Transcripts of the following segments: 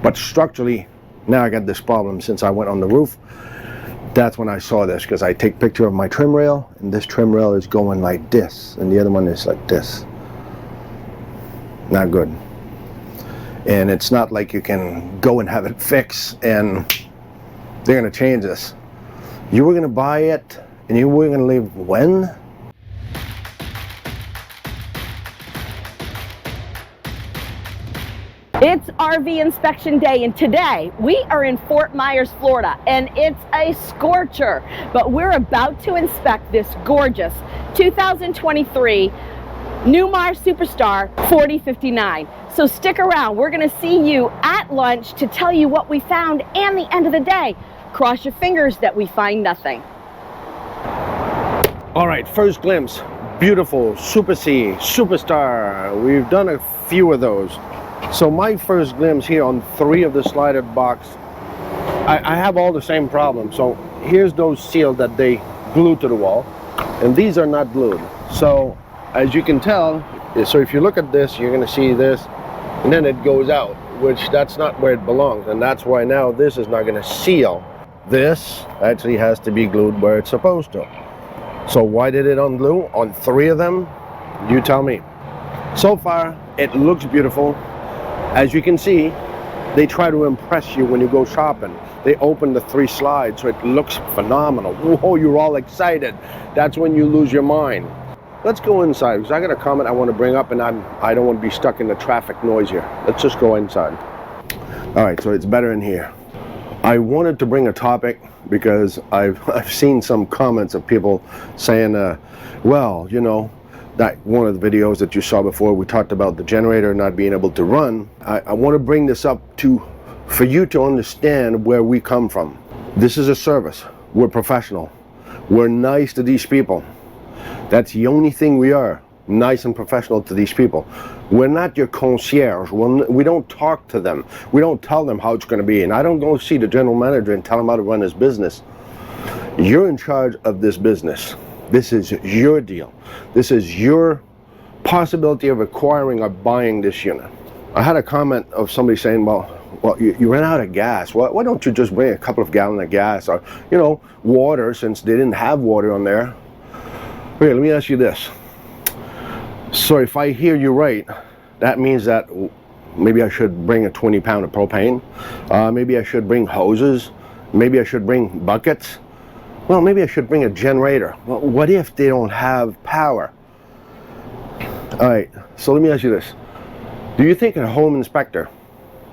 But structurally, now I got this problem since I went on the roof. That's when I saw this, because I take picture of my trim rail, and this trim rail is going like this, and the other one is like this. Not good. And it's not like you can go and have it fixed and they're going to change this. You were going to buy it and you were going to leave when? It's RV inspection day, and today we are in Fort Myers, Florida, and it's a scorcher, but we're about to inspect this gorgeous 2023 Newmar Superstar 4059. So stick around. We're going to see you at lunch to tell you what we found and the end of the day. Cross your fingers that we find nothing. All right, first glimpse. Beautiful Super C Superstar. We've done a few of those. So my first glimpse here on 3 of the slided box, I have all the same problems. So here's those sealed that they glued to the wall, and these are not glued. So as you can tell, so if you look at this, you're going to see this, and then it goes out, which that's not where it belongs, and that's why now this is not going to seal. This actually has to be glued where it's supposed to. So why did it unglue on 3 of them? You tell me. So far, it looks beautiful. As you can see, they try to impress you when you go shopping. They open the 3 slides, so it looks phenomenal. Whoa, you're all excited. That's when you lose your mind. Let's go inside, because I got a comment I want to bring up, and I don't want to be stuck in the traffic noise here. Let's just go inside. All right, so it's better in here. I wanted to bring a topic because I've seen some comments of people saying, well, you know, that one of the videos that you saw before, we talked about the generator not being able to run. I want to bring this up for you to understand where we come from. This is a service. We're professional. We're nice to these people. That's the only thing we are, nice and professional to these people. We're not your concierge. We don't talk to them. We don't tell them how it's going to be. And I don't go see the general manager and tell him how to run his business. You're in charge of this business. This is your deal. This is your possibility of acquiring or buying this unit. I had a comment of somebody saying, well, you ran out of gas. Why don't you just bring a couple of gallons of gas, or, you know, water, since they didn't have water on there. Okay, let me ask you this. So if I hear you right, that means that maybe I should bring a 20-pound of propane. Maybe I should bring hoses. Maybe I should bring buckets. Well, maybe I should bring a generator. Well, what if they don't have power? All right, so let me ask you this. Do you think a home inspector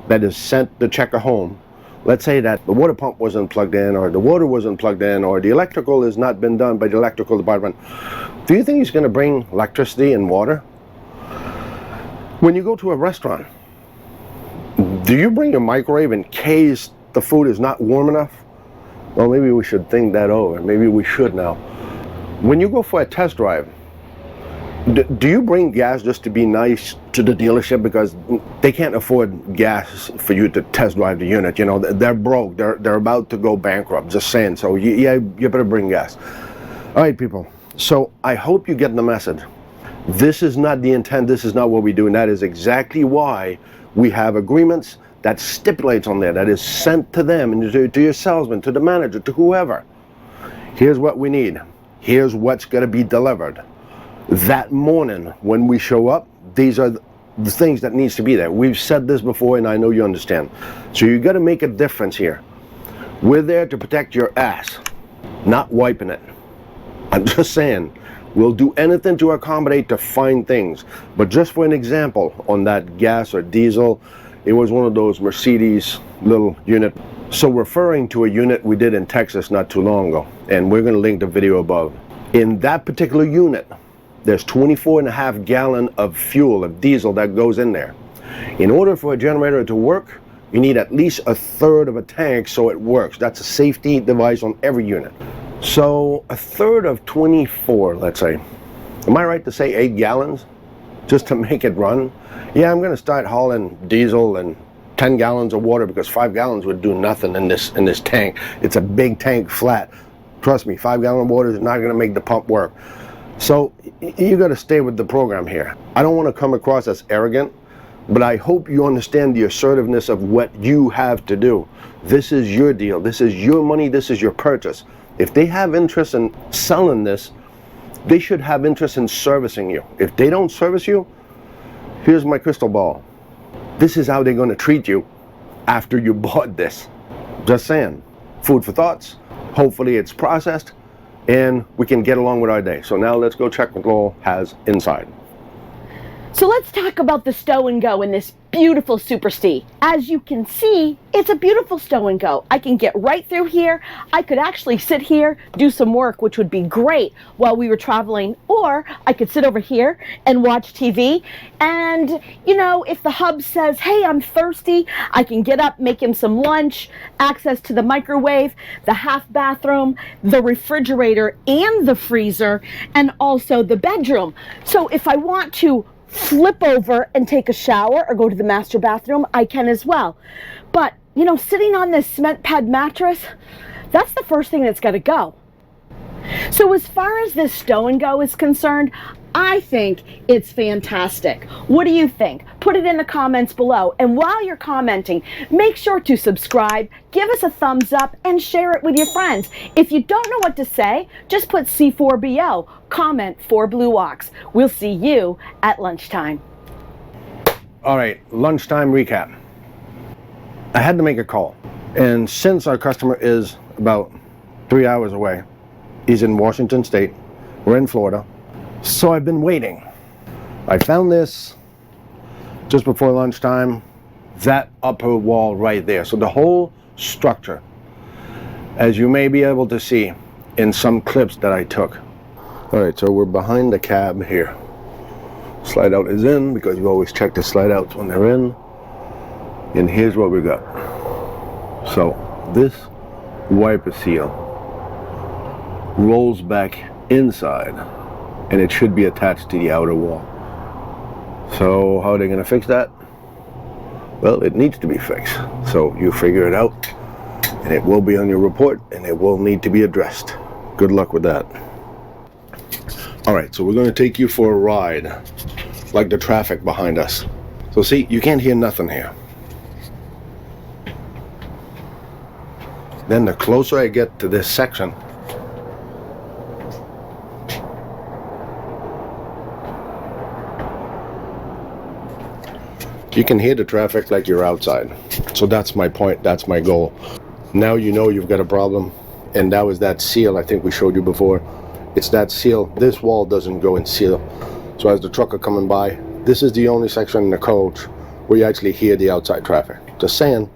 that is sent to check a home, let's say that the water pump wasn't plugged in, or the water wasn't plugged in, or the electrical has not been done by the electrical department, do you think he's going to bring electricity and water? When you go to a restaurant, do you bring your microwave in case the food is not warm enough? Well, maybe we should think that over. Maybe we should now. When you go for a test drive, do you bring gas just to be nice to the dealership, because they can't afford gas for you to test drive the unit? You know, they're broke. They're about to go bankrupt. Just saying. So yeah, you better bring gas. All right, people. So I hope you get the message. This is not the intent. This is not what we do, and that is exactly why we have agreements that stipulates on there, that is sent to them, and to your salesman, to the manager, to whoever. Here's what we need. Here's what's going to be delivered. That morning when we show up, these are the things that needs to be there. We've said this before, and I know you understand. So you got to make a difference here. We're there to protect your ass, not wiping it. I'm just saying, we'll do anything to accommodate to find things. But just for an example, on that gas or diesel, it was one of those Mercedes little unit. So referring to a unit we did in Texas not too long ago, and we're going to link the video above. In that particular unit, there's 24.5 gallons of fuel, of diesel, that goes in there. In order for a generator to work, you need at least 1/3 of a tank so it works. That's a safety device on every unit. So 1/3 of 24, let's say. Am I right to say 8 gallons just to make it run? Yeah, I'm going to start hauling diesel and 10 gallons of water, because 5 gallons would do nothing in this tank. It's a big tank, flat. Trust me, 5 gallon of water is not going to make the pump work. So you got to stay with the program here. I don't want to come across as arrogant, But I hope you understand the assertiveness of what you have to do. This is your deal. This is your money. This is your purchase. If they have interest in selling this, they should have interest in servicing you. If they don't service you, here's my crystal ball. This is how they're going to treat you after you bought this. Just saying. Food for thoughts. Hopefully it's processed and we can get along with our day. So now let's go check what Lowell has inside. So let's talk about the stow and go in this beautiful Super C. As you can see, it's a beautiful stow and go. I can get right through here. I could actually sit here, do some work, which would be great while we were traveling, or I could sit over here and watch TV. And, you know, if the hub says, hey, I'm thirsty, I can get up, make him some lunch, access to the microwave, the half bathroom, the refrigerator, and the freezer, and also the bedroom. So if I want to flip over and take a shower or go to the master bathroom, I can as well. But, you know, sitting on this cement pad mattress, that's the first thing that's got to go. So as far as this stow and go is concerned, I think it's fantastic. What do you think? Put it in the comments below. And while you're commenting, make sure to subscribe, give us a thumbs up, and share it with your friends. If you don't know what to say, just put C4BO, comment for Blue Ox. We'll see you at lunchtime. All right, lunchtime recap. I had to make a call. And since our customer is about 3 hours away, he's in Washington State, we're in Florida, so I've been waiting. I found this just before lunchtime, that upper wall right there. So the whole structure, as you may be able to see in some clips that I took. All right, so we're behind the cab here. Slide out is in, because you always check the slide outs when they're in. And here's what we got. So this wiper seal rolls back inside, and it should be attached to the outer wall. So how are they going to fix that? Well, it needs to be fixed. So you figure it out, and it will be on your report, and it will need to be addressed. Good luck with that. All right, so we're going to take you for a ride, like the traffic behind us. So see, you can't hear nothing here. Then the closer I get to this section, you can hear the traffic like you're outside. So that's my point, that's my goal. Now you know you've got a problem, and that was that seal I think we showed you before. It's that seal. This wall doesn't go in seal. So as the truck are coming by, this is the only section in the coach where you actually hear the outside traffic. Just saying.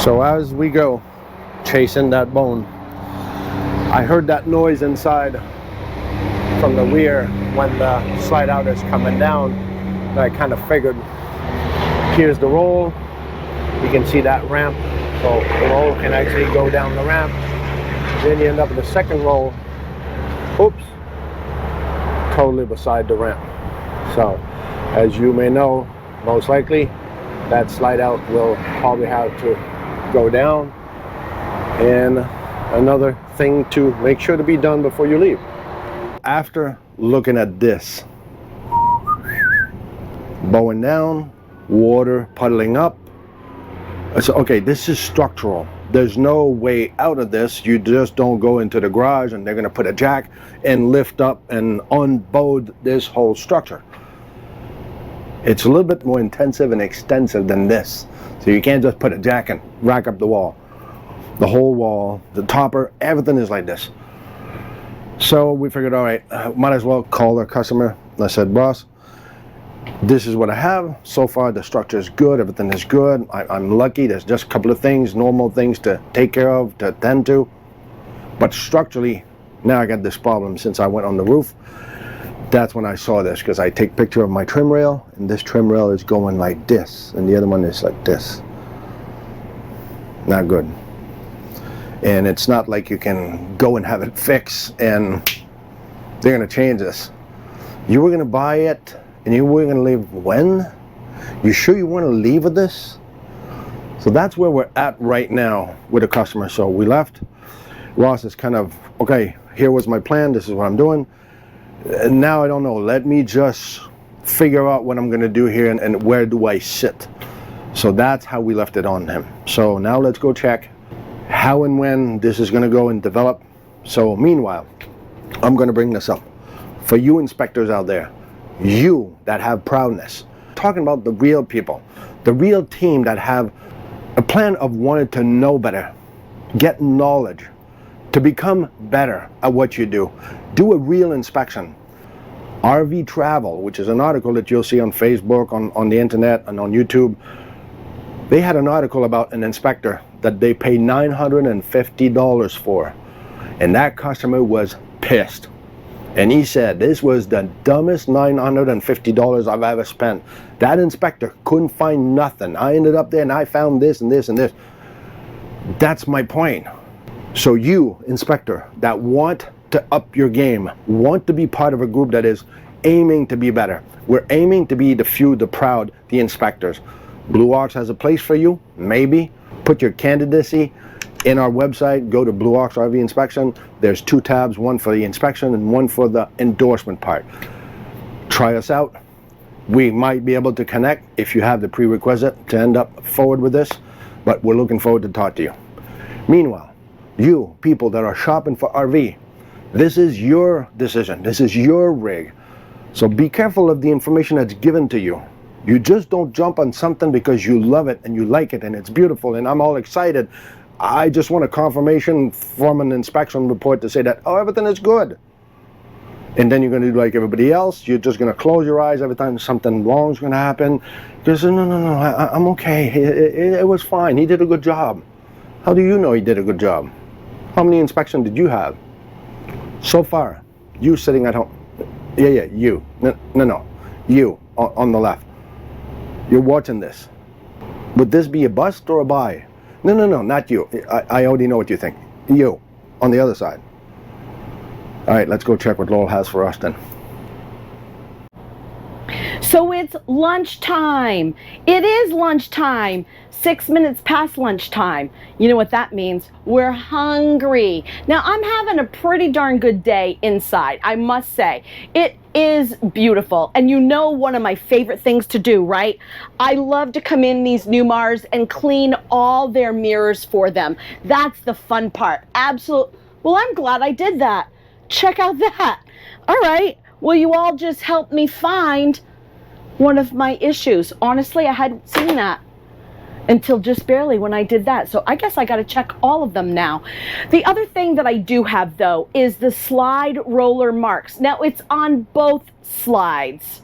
So as we go, chasing that bone, I heard that noise inside from the rear when the slide out is coming down. I kind of figured, here's the roll, you can see that ramp, so the roll can actually go down the ramp, then you end up with the second roll, oops, totally beside the ramp. So as you may know, most likely that slide out will probably have to go down. And another thing to make sure to be done before you leave. After looking at this, bowing down, water puddling up. So, okay, this is structural. There's no way out of this. You just don't go into the garage and they're going to put a jack and lift up and unbolt this whole structure. It's a little bit more intensive and extensive than this. So you can't just put a jack and rack up the wall. The whole wall, the topper, everything is like this. So we figured, all right, might as well call our customer. I said, boss, this is what I have. So far, the structure is good. Everything is good. I'm lucky. There's just a couple of things, normal things to take care of, to attend to. But structurally, now I got this problem since I went on the roof. That's when I saw this, because I take picture of my trim rail, and this trim rail is going like this, and the other one is like this. Not good. And it's not like you can go and have it fixed, and they're going to change this. You were going to buy it, and you were going to leave when? You sure you want to leave with this? So that's where we're at right now with the customer. So we left. Ross is kind of, okay, here was my plan. This is what I'm doing. And now I don't know. Let me just figure out what I'm going to do here and where do I sit. So that's how we left it on him. So now let's go check how and when this is going to go and develop. So meanwhile, I'm going to bring this up for you inspectors out there, you that have proudness, talking about the real people, the real team that have a plan of wanting to know better, get knowledge, to become better at what you do. Do a real inspection. RV Travel, which is an article that you'll see on Facebook, on the internet, and on YouTube, they had an article about an inspector that they paid $950 for. And that customer was pissed. And he said, this was the dumbest $950 I've ever spent. That inspector couldn't find nothing. I ended up there and I found this and this and this. That's my point. So you, inspector, that want to up your game, want to be part of a group that is aiming to be better. We're aiming to be the few, the proud, the inspectors. Blue Ox has a place for you, maybe. Put your candidacy in our website, go to Blue Ox RV Inspection. There's 2 tabs, one for the inspection and one for the endorsement part. Try us out. We might be able to connect if you have the prerequisite to end up forward with this, but we're looking forward to talk to you. Meanwhile, you people that are shopping for RV, this is your decision. This is your rig. So be careful of the information that's given to you. You just don't jump on something because you love it and you like it and it's beautiful and I'm all excited. I just want a confirmation from an inspection report to say that, oh, everything is good. And then you're going to do like everybody else. You're just going to close your eyes every time something wrong is going to happen. Just, no, I'm okay. It was fine. He did a good job. How do you know he did a good job? How many inspections did you have? So far, you sitting at home. Yeah, you. No. You on the left. You're watching this. Would this be a bust or a buy? No, not you. I already know what you think. You, on the other side. All right, let's go check what Lowell has for us then. So it's lunchtime. It is lunchtime. 6 minutes past lunchtime. You know what that means? We're hungry. Now, I'm having a pretty darn good day inside, I must say. It is beautiful. And you know one of my favorite things to do, right? I love to come in these Newmars and clean all their mirrors for them. That's the fun part. Absolutely. Well, I'm glad I did that. Check out that. All right. Will you all just help me find one of my issues? Honestly, I hadn't seen that until just barely when I did that. So I guess I got to check all of them now. The other thing that I do have though is the slide roller marks. Now it's on both slides.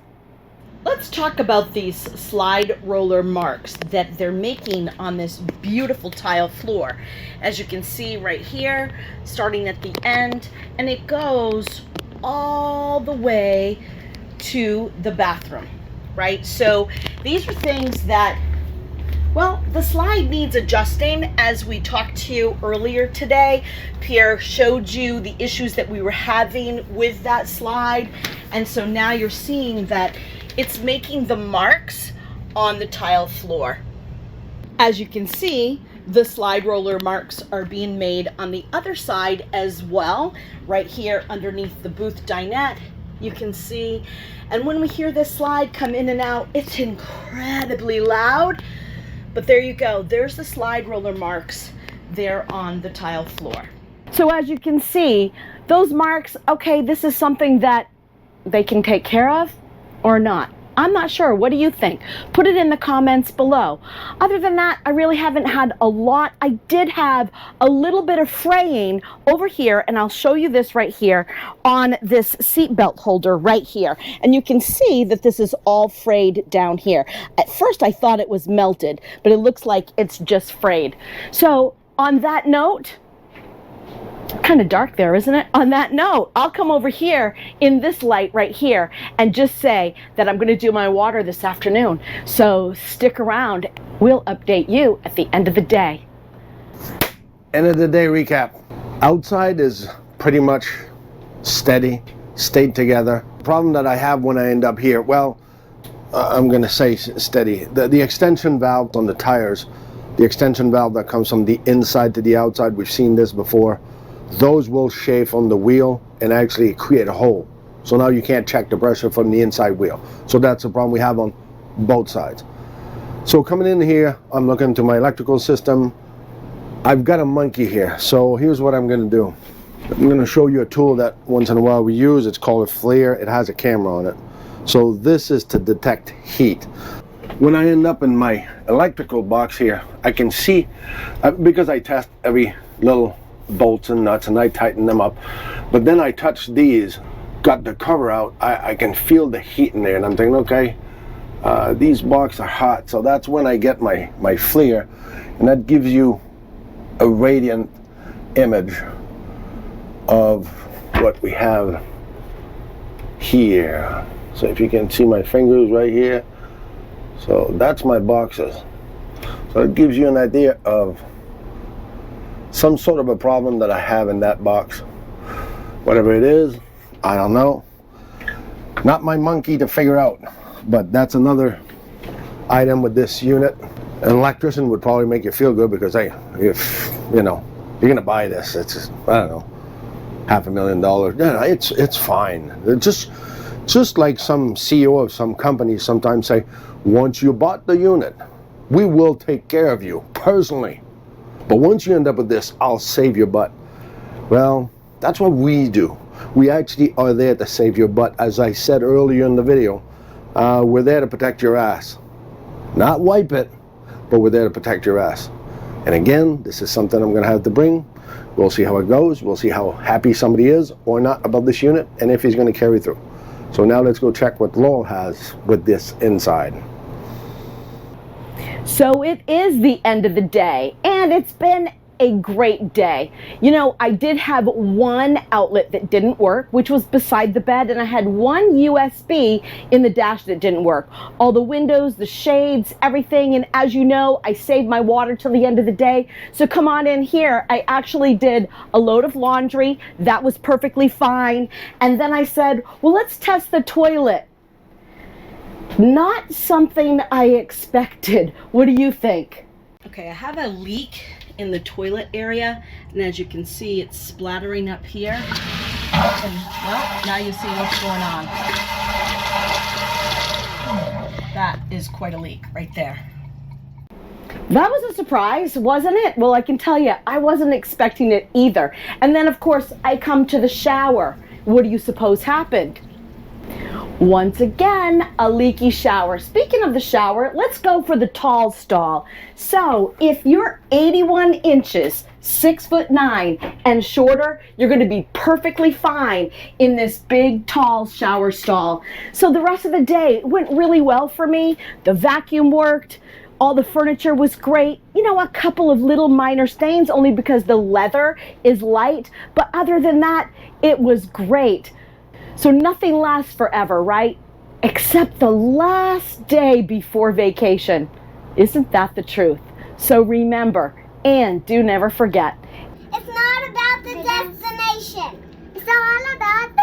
Let's talk about these slide roller marks that they're making on this beautiful tile floor. As you can see right here, starting at the end, and it goes all the way to the bathroom, right? So these are things that, well, the slide needs adjusting. As we talked to you earlier today, Pierre showed you the issues that we were having with that slide. And so now you're seeing that it's making the marks on the tile floor. As you can see, the slide roller marks are being made on the other side as well, right here underneath the booth dinette. You can see, and when we hear this slide come in and out, it's incredibly loud. But there you go. There's the slide roller marks there on the tile floor. So as you can see, those marks, okay, this is something that they can take care of or not. I'm not sure. What do you think? Put it in the comments below. Other than that, I really haven't had a lot. I did have a little bit of fraying over here, and I'll show you this right here on this seat belt holder right here. And you can see that this is all frayed down here. At first, I thought it was melted, but it looks like it's just frayed. So on that note, kind of dark there, isn't it? On that note, I'll come over here in this light right here and just say that I'm going to do my water this afternoon. So stick around. We'll update you at the end of the day. End of the day recap. Outside is pretty much steady, stayed together. The problem that I have when I end up here, well, I'm going to say steady. The extension valve on the tires, the extension valve that comes from the inside to the outside, we've seen this before. Those will chafe on the wheel and actually create a hole. So now you can't check the pressure from the inside wheel. So that's the problem we have on both sides. So coming in here, I'm looking to my electrical system. I've got a monkey here. So here's what I'm going to do. I'm going to show you a tool that once in a while we use. It's called a flare. It has a camera on it. So this is to detect heat. When I end up in my electrical box here, I can see, because I test every little bolts and nuts and I tighten them up, but then I touch these, got the cover out, I can feel the heat in there, and I'm thinking, okay, these boxes are hot. So that's when I get my flare, and that gives you a radiant image of what we have here. So if you can see my fingers right here, so that's my boxes. So it gives you an idea of some sort of a problem that I have in that box. Whatever it is, I don't know. Not my monkey to figure out, but that's another item with this unit. An electrician would probably make you feel good because, hey, if you know you're gonna buy this, it's just, I don't know, $500,000. Yeah, it's fine. It's just like some CEO of some companies sometimes say, once you bought the unit, we will take care of you personally. But once you end up with this, I'll save your butt. Well, that's what we do. We actually are there to save your butt. As I said earlier in the video, we're there to protect your ass. Not wipe it, but we're there to protect your ass. And again, this is something I'm gonna have to bring. We'll see how it goes. We'll see how happy somebody is or not about this unit, and if he's gonna carry through. So now let's go check what Lowell has with this inside. So it is the end of the day, and it's been a great day. You know, I did have one outlet that didn't work, which was beside the bed, and I had one USB in the dash that didn't work. All the windows, the shades, everything, and as you know, I saved my water till the end of the day. So come on in here. I actually did a load of laundry. That was perfectly fine. And then I said, well, let's test the toilet. Not something I expected. What do you think? Okay, I have a leak in the toilet area, and as you can see, it's splattering up here. And well, now you see what's going on. That is quite a leak right there. That was a surprise, wasn't it? Well, I can tell you, I wasn't expecting it either. And then, of course, I come to the shower. What do you suppose happened? Once again, a leaky shower. Speaking of the shower, let's go for the tall stall. So if you're 81 inches, 6'9" and shorter, you're going to be perfectly fine in this big, tall shower stall. So the rest of the day went really well for me. The vacuum worked. All the furniture was great. You know, a couple of little minor stains only because the leather is light. But other than that, it was great. So nothing lasts forever, right? Except the last day before vacation. Isn't that the truth? So remember, and do never forget. It's not about the destination. It's all about